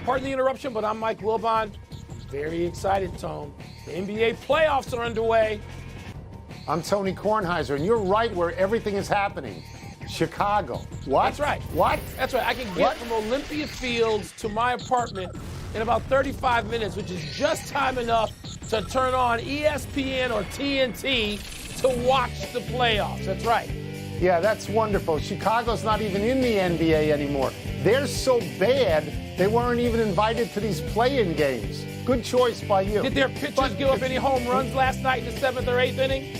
Pardon the interruption, but I'm Mike Wilbon. Very excited, Tone. The NBA playoffs are underway. I'm Tony Kornheiser, and you're right where everything is happening. Chicago. What? That's right. What? That's right. I can get from Olympia Fields to my apartment in about 35 minutes, which is just time enough to turn on ESPN or TNT to watch the playoffs. That's right. Yeah, that's wonderful. Chicago's not even in the NBA anymore. They're so bad, they weren't even invited to these play-in games. Good choice by you. Did their pitchers give up any home runs last night in the 7th or 8th inning?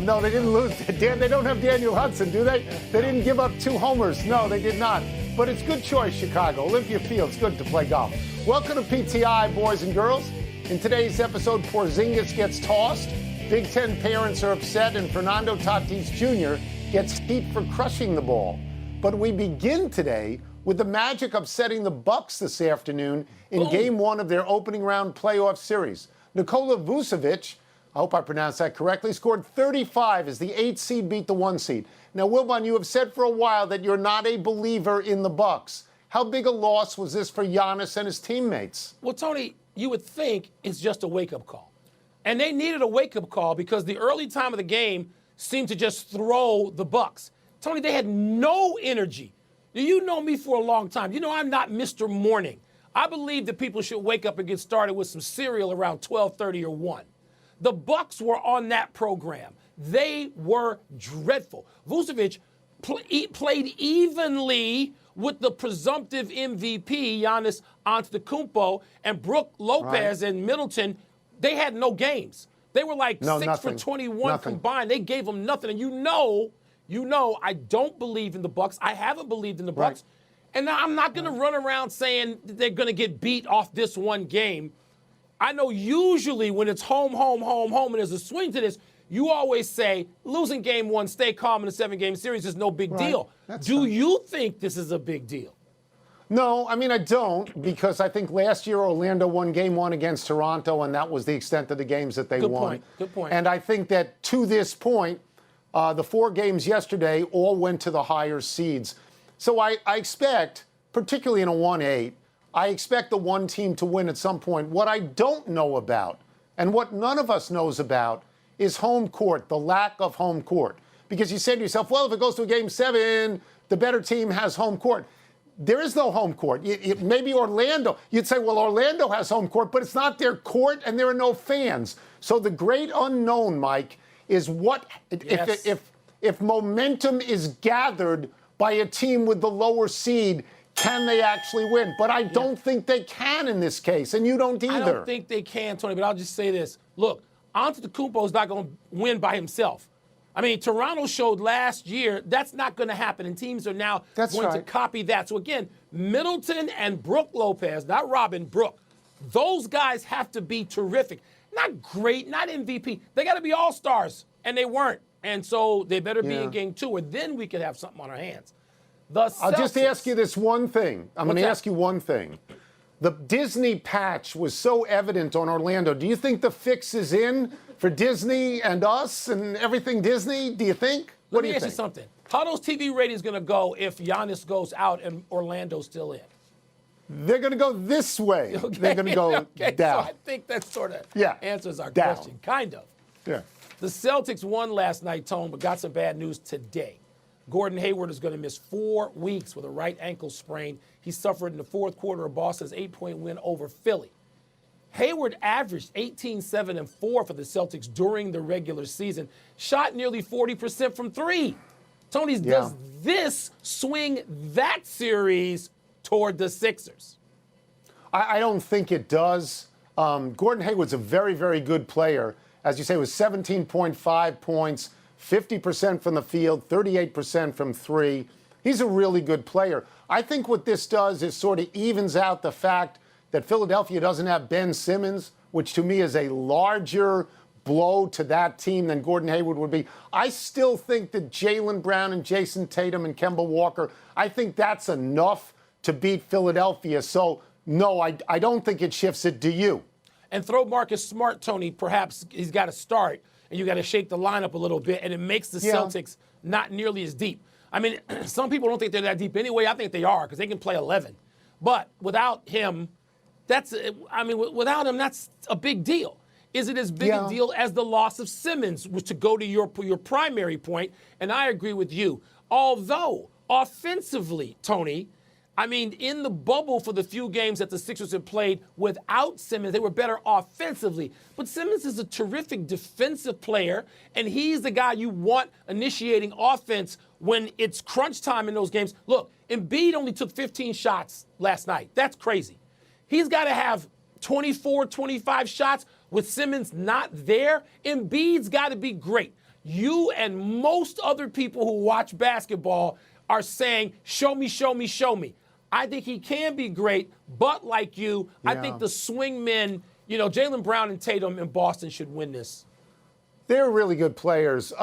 No, they didn't lose. They don't have Daniel Hudson, do they? They didn't give up 2 homers. No, they did not. But it's good choice, Chicago. Olympia Field's good to play golf. Welcome to PTI, boys and girls. In today's episode, Porzingis gets tossed. Big Ten parents are upset, and Fernando Tatis Jr. gets heat for crushing the ball. But we begin today with the Magic upsetting the Bucks this afternoon in Game 1 of their opening round playoff series. Nikola Vucevic, I hope I pronounced that correctly, scored 35 as the 8 seed beat the 1 seed. Now, Wilbon, you have said for a while that you're not a believer in the Bucks. How big a loss was this for Giannis and his teammates? Well, Tony, you would think it's just a wake-up call. And they needed a wake-up call because the early time of the game seemed to just throw the Bucks. Tony, they had no energy. You know me for a long time. You know I'm not Mr. Morning. I believe that people should wake up and get started with some cereal around 12:30 or 1. The Bucks were on that program. They were dreadful. Vucevic played evenly with the presumptive MVP, Giannis Antetokounmpo, and Brook Lopez and Middleton. They had no games. They were like 6 for 21 combined. They gave them nothing. And you know, I don't believe in the Bucks. I haven't believed in the Bucks. And now I'm not going to run around saying they're going to get beat off this one game. I know usually when it's home, and there's a swing to this, you always say losing game 1, stay calm in a 7-game series is no big deal. Do you think this is a big deal? No, I mean, I don't, because I think last year Orlando won Game 1 against Toronto, and that was the extent of the games that they won. Good point. And I think that to this point, the 4 games yesterday all went to the higher seeds. So I expect, particularly in a 1-8, I expect the one team to win at some point. What I don't know about, and what none of us knows about, is home court, the lack of home court. Because you say to yourself, well, if it goes to a Game 7, the better team has home court. There is no home court. Maybe Orlando. You'd say, well, Orlando has home court, but it's not their court and there are no fans. So the great unknown, Mike, is what if momentum is gathered by a team with the lower seed, can they actually win? But I don't think they can in this case, and you don't either. I don't think they can, Tony, but I'll just say this. Look, Antetokounmpo is not going to win by himself. I mean, Toronto showed last year that's not going to happen, and teams are now going to copy that. So, again, Middleton and Brook Lopez, not Robin, Brook, those guys have to be terrific. Not great, not MVP. They got to be all-stars, and they weren't. And so they better be in Game 2, or then we could have something on our hands. I'll just ask you this one thing. I'm going to ask you one thing. The Disney patch was so evident on Orlando. Do you think the fix is in for Disney and us and everything Disney? Do you think? What do you think? Let me ask you something. How are those TV ratings going to go if Giannis goes out and Orlando's still in? They're going to go this way. Okay. They're going to go down. So I think that sort of answers our down. question. Kind of. Yeah. The Celtics won last night, Tone, but got some bad news today. Gordon Hayward is going to miss 4 weeks with a right ankle sprain. He suffered in the fourth quarter of Boston's 8-point win over Philly. Hayward averaged 18, 7, and 4 for the Celtics during the regular season, shot nearly 40% from 3. Tony, does this swing that series toward the Sixers? I don't think it does. Gordon Hayward's a very, very good player. As you say, it was 17.5 points, 50% from the field, 38% from 3. He's a really good player. I think what this does is sort of evens out the fact that Philadelphia doesn't have Ben Simmons, which to me is a larger blow to that team than Gordon Hayward would be. I still think that Jaylen Brown and Jason Tatum and Kemba Walker, I think that's enough to beat Philadelphia. So, no, I don't think it shifts it. Do you? And throw Marcus Smart, Tony. Perhaps he's got to start, and you got to shake the lineup a little bit, and it makes the Celtics not nearly as deep. I mean, some people don't think they're that deep anyway. I think they are because they can play 11. But without him, without him, that's a big deal. Is it as big a deal as the loss of Simmons, which to go to your primary point, and I agree with you. Although, offensively, Tony, in the bubble for the few games that the Sixers have played without Simmons, they were better offensively. But Simmons is a terrific defensive player, and he's the guy you want initiating offense when it's crunch time in those games. Look, Embiid only took 15 shots last night. That's crazy. He's got to have 24, 25 shots with Simmons not there. Embiid's got to be great. You and most other people who watch basketball are saying, show me, show me, show me. I think he can be great, but like you, I think the swing men, Jaylen Brown and Tatum in Boston should win this. They're really good players.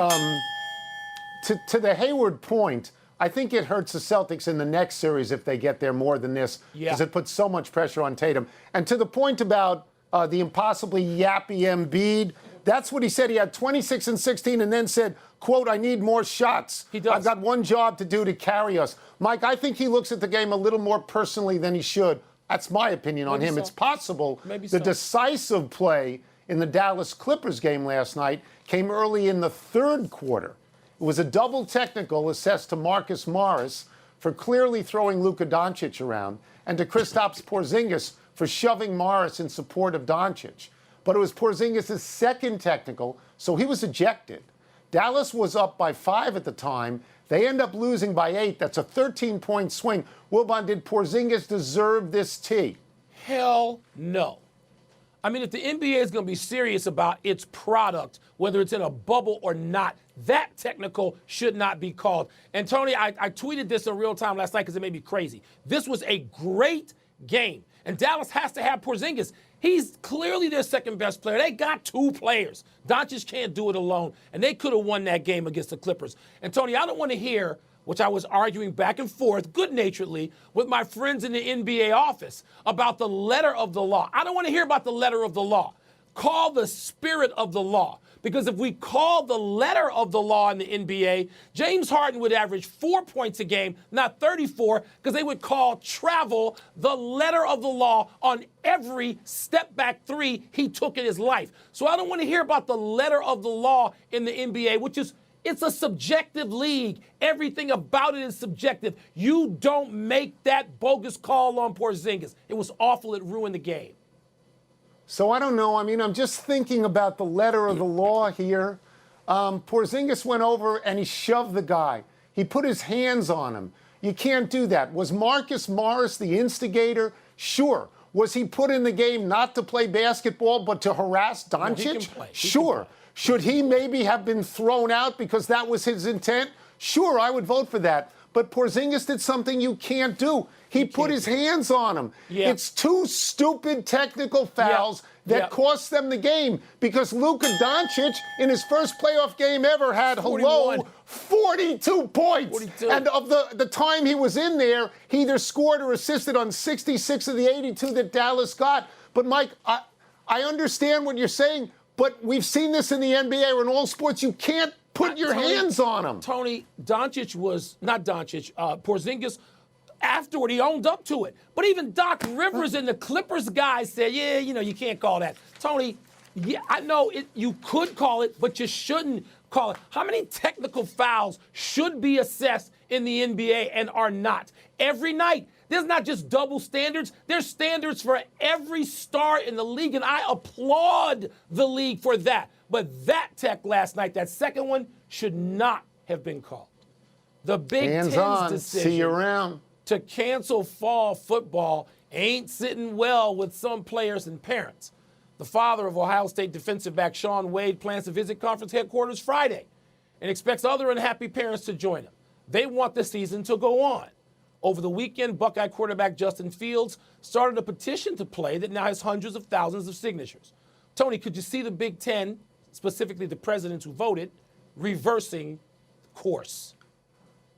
To the Hayward point, I think it hurts the Celtics in the next series if they get there more than this, because it puts so much pressure on Tatum. And to the point about the impossibly yappy Embiid, that's what he said. He had 26 and 16 and then said, quote, I need more shots. He does. I've got one job to do to carry us. Mike, I think he looks at the game a little more personally than he should. That's my opinion on him. So. It's possible The decisive play in the Dallas Clippers game last night came early in the third quarter. It was a double technical assessed to Marcus Morris for clearly throwing Luka Doncic around and to Kristaps Porzingis for shoving Morris in support of Doncic. But it was Porzingis' second technical, so he was ejected. Dallas was up by 5 at the time. They end up losing by 8. That's a 13-point swing. Wilbon, did Porzingis deserve this tee? Hell no. If the NBA is going to be serious about its product, whether it's in a bubble or not, that technical should not be called. And Tony, I tweeted this in real time last night because it made me crazy. This was a great game, and Dallas has to have Porzingis. He's clearly their second best player. They got 2 players. Doncic can't do it alone, and they could have won that game against the Clippers. And Tony, I don't want to hear, which I was arguing back and forth good-naturedly with my friends in the NBA office about the letter of the law. I don't want to hear about the letter of the law. Call the spirit of the law. Because if we call the letter of the law in the NBA, James Harden would average 4 points a game, not 34, because they would call travel the letter of the law on every step-back 3 he took in his life. So I don't want to hear about the letter of the law in the NBA, which is, it's a subjective league. Everything about it is subjective. You don't make that bogus call on Porzingis. It was awful. It ruined the game. So I don't know. I'm just thinking about the letter of the law here. Porzingis went over and he shoved the guy. He put his hands on him. You can't do that. Was Marcus Morris the instigator? Sure. Was he put in the game not to play basketball but to harass Doncic? No, he can play. Sure. Should he maybe have been thrown out because that was his intent? Sure, I would vote for that. But Porzingis did something you can't do. He put his hands on him. Yeah. It's 2 stupid technical fouls that cost them the game because Luka Doncic, in his first playoff game ever, had, 42 points. 42. And of the time he was in there, he either scored or assisted on 66 of the 82 that Dallas got. But, Mike, I understand what you're saying, but we've seen this in the NBA or in all sports. You can't put your hands on him. Tony, Porzingis, afterward, he owned up to it. But even Doc Rivers and the Clippers guys said, you can't call that. Tony, I know you could call it, but you shouldn't call it. How many technical fouls should be assessed in the NBA and are not? Every night. There's not just double standards. There's standards for every star in the league, and I applaud the league for that. But that tech last night, that second one, should not have been called. The Big Ten's decision see you around. To cancel fall football ain't sitting well with some players and parents. The father of Ohio State defensive back Shaun Wade plans to visit conference headquarters Friday and expects other unhappy parents to join him. They want the season to go on. Over the weekend, Buckeye quarterback Justin Fields started a petition to play that now has hundreds of thousands of signatures. Tony, could you see the Big Ten, specifically the presidents who voted, reversing course?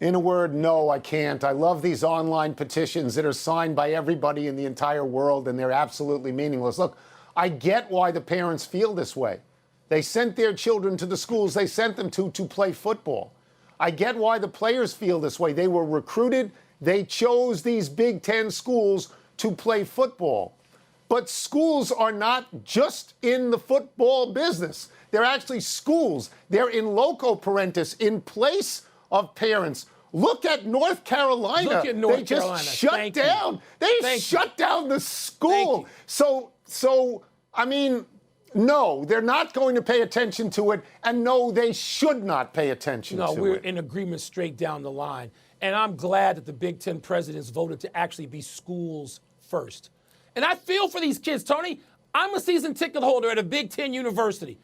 In a word, no, I can't. I love these online petitions that are signed by everybody in the entire world, and they're absolutely meaningless. Look, I get why the parents feel this way. They sent their children to the schools they sent them to play football. I get why the players feel this way. They were recruited they chose these Big Ten schools to play football. But schools are not just in the football business. They're actually schools. They're in loco parentis, in place of parents. Look at North Carolina. Look at North they just Carolina. shut down. They shut down the school. So I mean, no, they're not going to pay attention to it, and no, they should not pay attention to it. No, we're in agreement straight down the line. And I'm glad that the Big Ten presidents voted to actually be schools first. And I feel for these kids, Tony. I'm a season ticket holder at a Big Ten university.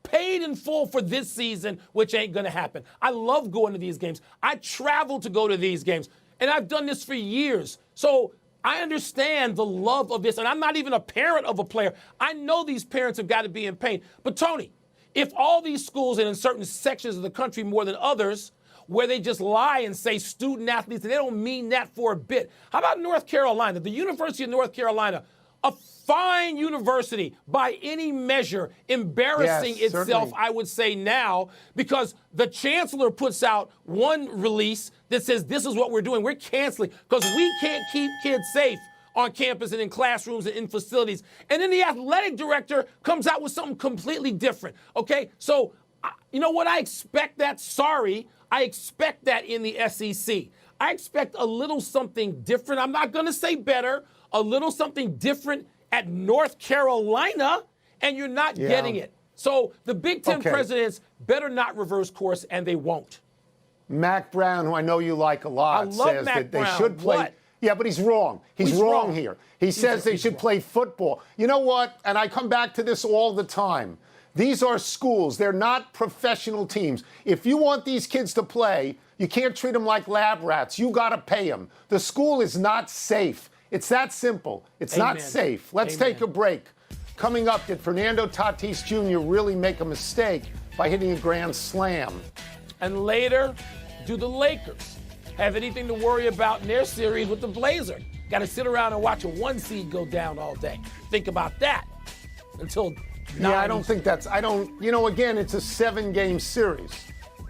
Paid in full for this season, which ain't going to happen. I love going to these games. I travel to go to these games. And I've done this for years. So I understand the love of this. And I'm not even a parent of a player. I know these parents have got to be in pain. But, Tony, if all these schools and in certain sections of the country more than others, where they just lie and say student athletes, and they don't mean that for a bit. How about North Carolina? The University of North Carolina, a fine university by any measure, embarrassing itself, certainly. I would say now, because the chancellor puts out one release that says this is what we're doing. We're canceling because we can't keep kids safe on campus and in classrooms and in facilities. And then the athletic director comes out with something completely different. Okay, so you know what? I expect that. Sorry. I expect that in the SEC. I expect a little something different. I'm not going to say better, a little something different at North Carolina, and you're not getting it. So the Big Ten presidents better not reverse course, and they won't. Mac Brown, who I know you like a lot, says that they should play. What? Yeah, but he's wrong. He's wrong here. He says they should play football. You know what? And I come back to this all the time. These are schools. They're not professional teams. If you want these kids to play, you can't treat them like lab rats. You got to pay them. The school is not safe. It's that simple. It's not safe. Let's take a break. Coming up, did Fernando Tatis Jr. really make a mistake by hitting a grand slam? And later, do the Lakers have anything to worry about in their series with the Blazers? Got to sit around and watch a one seed go down all day. Think about that until. Yeah, I don't think that's, again, it's a 7-game series.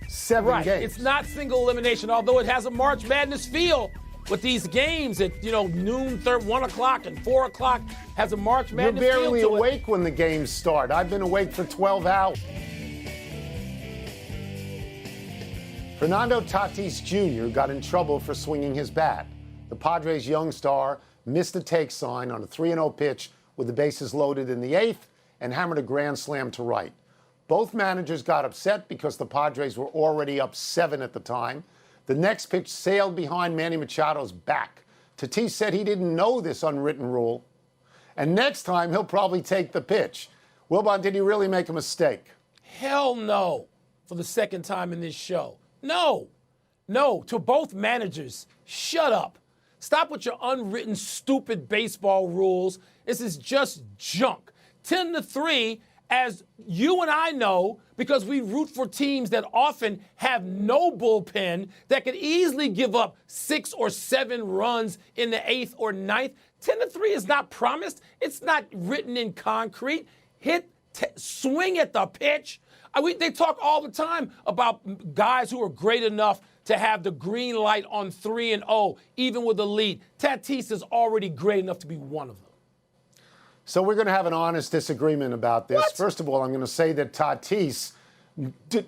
7 games. It's not single elimination, although it has a March Madness feel with these games at, noon, 1 o'clock and 4 o'clock has a March Madness feel to it. You're barely awake when the games start. I've been awake for 12 hours. Fernando Tatis Jr. got in trouble for swinging his bat. The Padres' young star missed a take sign on a 3-0 pitch with the bases loaded in the 8th and hammered a grand slam to right. Both managers got upset because the Padres were already up 7 at the time. The next pitch sailed behind Manny Machado's back. Tatis said he didn't know this unwritten rule. And next time, he'll probably take the pitch. Wilbon, did he really make a mistake? Hell no, for the second time in this show. No, to both managers, shut up. Stop with your unwritten, stupid baseball rules. This is just junk. 10-3, as you and I know, because we root for teams that often have no bullpen, that could easily give up 6 or 7 runs in the 8th or 9th. 10-3 is not promised. It's not written in concrete. Swing at the pitch. They talk all the time about guys who are great enough to have the green light on 3-0, even with a lead. Tatis is already great enough to be one of them. So we're going to have an honest disagreement about this. What? First of all, I'm going to say that Tatis,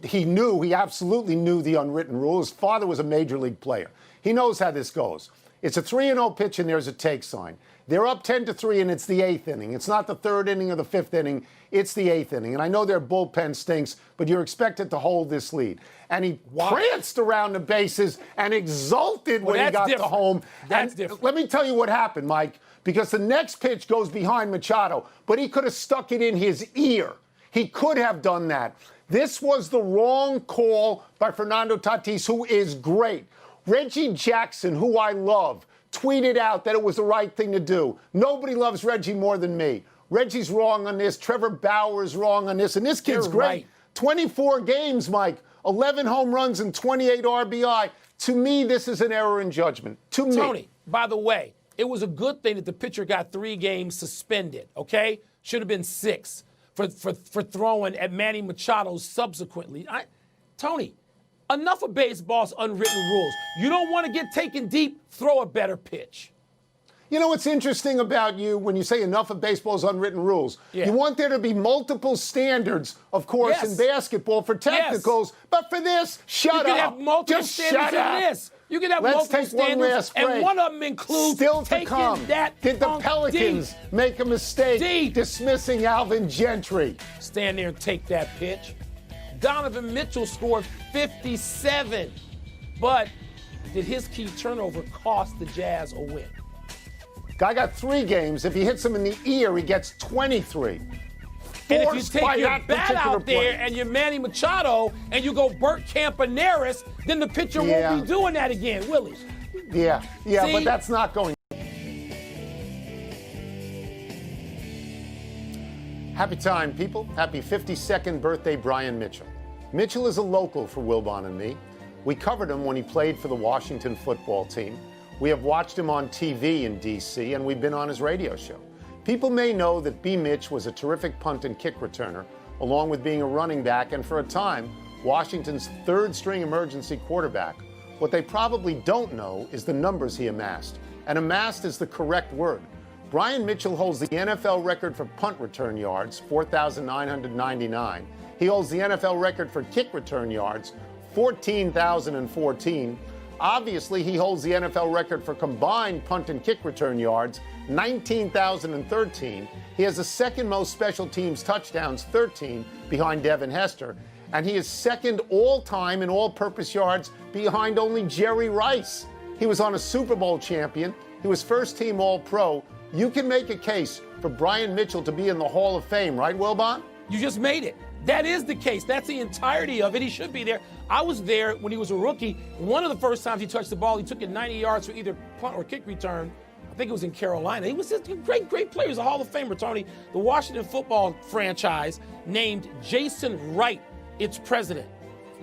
he absolutely knew the unwritten rule. His father was a major league player. He knows how this goes. It's a 3-0 pitch and there's a take sign. They're up 10-3 and it's the 8th inning. It's not the 3rd inning or the 5th inning. It's the 8th inning. And I know their bullpen stinks, but you're expected to hold this lead. And he pranced around the bases and exulted when he got to home. That's different. Let me tell you what happened, Mike, because the next pitch goes behind Machado, but he could have stuck it in his ear. He could have done that. This was the wrong call by Fernando Tatis, who is great. Reggie Jackson, who I love, tweeted out that it was the right thing to do. Nobody loves Reggie more than me. Reggie's wrong on this. Trevor Bauer's wrong on this. And this kid's great. Right. 24 games, Mike. 11 home runs and 28 RBI. To me, this is an error in judgment. To me. Tony, by the way, it was a good thing that the pitcher got 3 games suspended, okay? Should have been 6 for throwing at Manny Machado subsequently. Tony, enough of baseball's unwritten rules. You don't want to get taken deep, throw a better pitch. You know what's interesting about you when you say enough of baseball's unwritten rules? Yeah. You want there to be multiple standards, of course, Yes. in basketball for technicals, but for this, shut You up. can have multiple Just standards shut up. in this. You can have Let's multiple take one standards, last break. and one of them includes Still to taking come. that Did the punk Pelicans deep. make a mistake Deep. dismissing Alvin Gentry? Stand there and take that pitch. Donovan Mitchell scored 57, but did his key turnover cost the Jazz a win? Guy got 3 games. If he hits him in the ear, he gets 23. And if you Forced by take your that bat particular out there play. and you're Manny Machado and you go Bert Campaneris, then the pitcher Yeah. won't be doing that again, will he? Yeah, See? but that's not going. Happy time, people. Happy 52nd birthday, Brian Mitchell. Mitchell is a local for Wilbon and me. We covered him when he played for the Washington football team. We have watched him on TV in D.C., and we've been on his radio show. People may know that B. Mitch was a terrific punt and kick returner, along with being a running back and, for a time, Washington's third-string emergency quarterback. What they probably don't know is the numbers he amassed. And amassed is the correct word. Brian Mitchell holds the NFL record for punt return yards, 4,999. He holds the NFL record for kick return yards, 14,014. Obviously, he holds the NFL record for combined punt and kick return yards, 19,013. He has the second most special teams touchdowns, 13, behind Devin Hester. And he is second all-time in all-purpose yards behind only Jerry Rice. He was on a Super Bowl champion. He was first-team All-Pro. You can make a case for Brian Mitchell to be in the Hall of Fame, right, Wilbon? You just made it. That is the case. That's the entirety of it. He should be there. I was there when he was a rookie. One of the first times he touched the ball, he took it 90 yards for either punt or kick return. I think it was in Carolina. He was a great player. He's a Hall of Famer, Tony. The Washington football franchise named Jason Wright its president.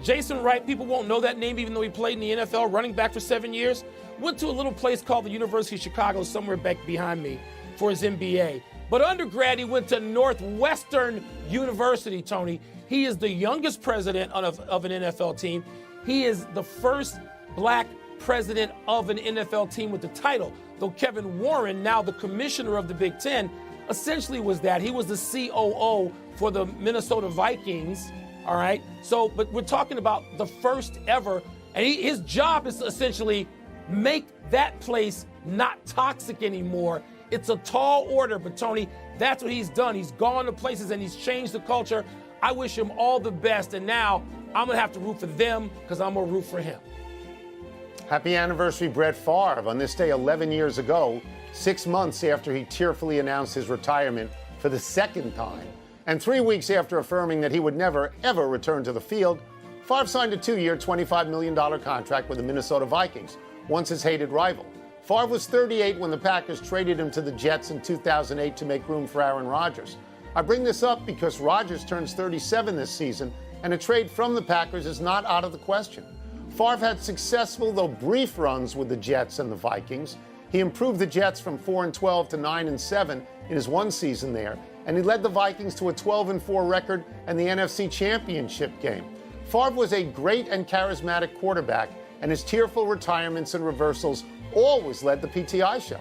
Jason Wright, people won't know that name even though he played in the NFL, running back for 7 years. Went to a little place called the University of Chicago, somewhere back behind me, for his MBA. But undergrad, he went to Northwestern University, Tony. He is the youngest president of an NFL team. He is the first black president of an NFL team with the title. Though Kevin Warren, now the commissioner of the Big Ten, essentially was that. He was the COO for the Minnesota Vikings, all right? So, but we're talking about the first ever, and his job is to essentially make that place not toxic anymore. It's a tall order, but Tony, that's what he's done. He's gone to places and he's changed the culture. I wish him all the best, and now I'm going to have to root for them because I'm going to root for him. Happy anniversary, Brett Favre. On this day 11 years ago, 6 months after he tearfully announced his retirement for the second time, and 3 weeks after affirming that he would never, ever return to the field, Favre signed a 2-year, $25 million contract with the Minnesota Vikings, once his hated rival. Favre was 38 when the Packers traded him to the Jets in 2008 to make room for Aaron Rodgers. I bring this up because Rodgers turns 37 this season, and a trade from the Packers is not out of the question. Favre had successful, though brief, runs with the Jets and the Vikings. He improved the Jets from 4-12 to 9-7 in his one season there, and he led the Vikings to a 12-4 record and the NFC Championship game. Favre was a great and charismatic quarterback, and his tearful retirements and reversals always led the PTI show.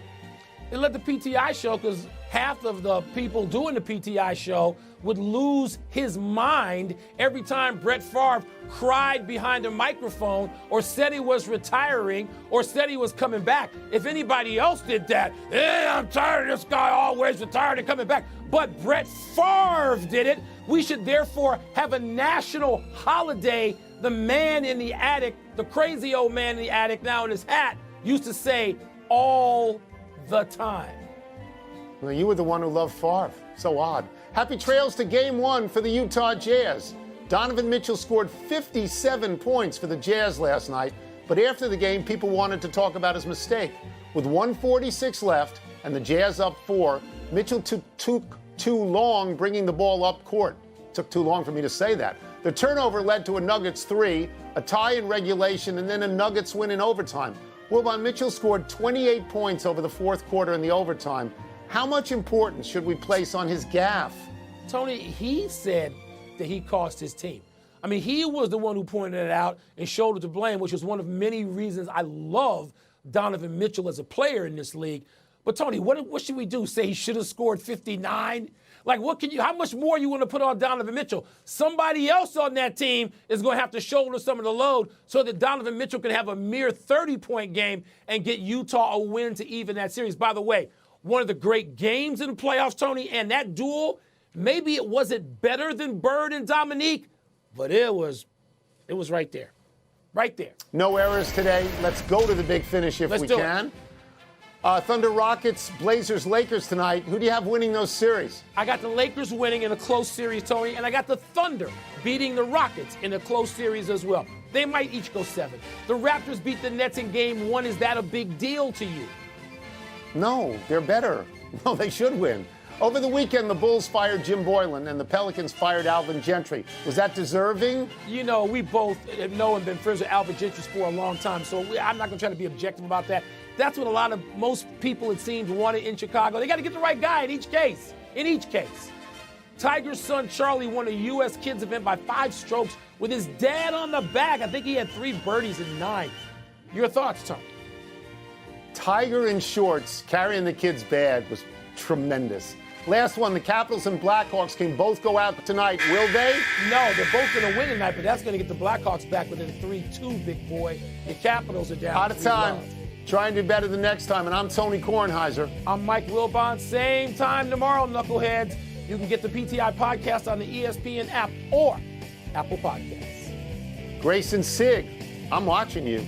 It led the PTI show because half of the people doing the PTI show would lose his mind every time Brett Favre cried behind a microphone or said he was retiring or said he was coming back. If anybody else did that, I'm tired of this guy always retired and coming back. But Brett Favre did it. We should therefore have a national holiday. The man in the attic, the crazy old man in the attic now in his hat, used to say all the time. Well, you were the one who loved Favre. So odd. Happy trails to Game 1 for the Utah Jazz. Donovan Mitchell scored 57 points for the Jazz last night, but after the game, people wanted to talk about his mistake. With 1:46 left and the Jazz up 4, Mitchell took too long bringing the ball up court. Took too long for me to say that. The turnover led to a Nuggets 3, a tie in regulation, and then a Nuggets win in overtime. Wilbon, Mitchell scored 28 points over the fourth quarter in the overtime. How much importance should we place on his gaffe? Tony, he said that he cost his team. I mean, he was the one who pointed it out and shouldered the blame, which is one of many reasons I love Donovan Mitchell as a player in this league. But, Tony, what should we do? Say he should have scored 59? Like, how much more you want to put on Donovan Mitchell? Somebody else on that team is going to have to shoulder some of the load so that Donovan Mitchell can have a mere 30-point game and get Utah a win to even that series. By the way, one of the great games in the playoffs, Tony, and that duel, maybe it wasn't better than Bird and Dominique, but it was right there. Right there. No errors today. Let's go to the big finish if we can. Thunder Rockets, Blazers, Lakers tonight. Who do you have winning those series? I got the Lakers winning in a close series, Tony, and I got the Thunder beating the Rockets in a close series as well. They might each go 7. The Raptors beat the Nets in game 1. Is that a big deal to you? No, they're better. No, they should win. Over the weekend, the Bulls fired Jim Boylan and the Pelicans fired Alvin Gentry. Was that deserving? You know, we both know and been friends with Alvin Gentry for a long time, so I'm not going to try to be objective about that. That's what most people, it seems, wanted in Chicago. They got to get the right guy in each case. In each case. Tiger's son, Charlie, won a U.S. Kids event by 5 strokes with his dad on the back. I think he had 3 birdies in 9. Your thoughts, Tony? Tiger in shorts carrying the kid's bag was tremendous. Last one, the Capitals and Blackhawks can both go out tonight. Will they? No, they're both going to win tonight, but that's going to get the Blackhawks back within 3-2, big boy. The Capitals are down. Out of time. Try and do better the next time. And I'm Tony Kornheiser. I'm Mike Wilbon. Same time tomorrow, knuckleheads. You can get the PTI podcast on the ESPN app or Apple Podcasts. Grayson Sig, I'm watching you.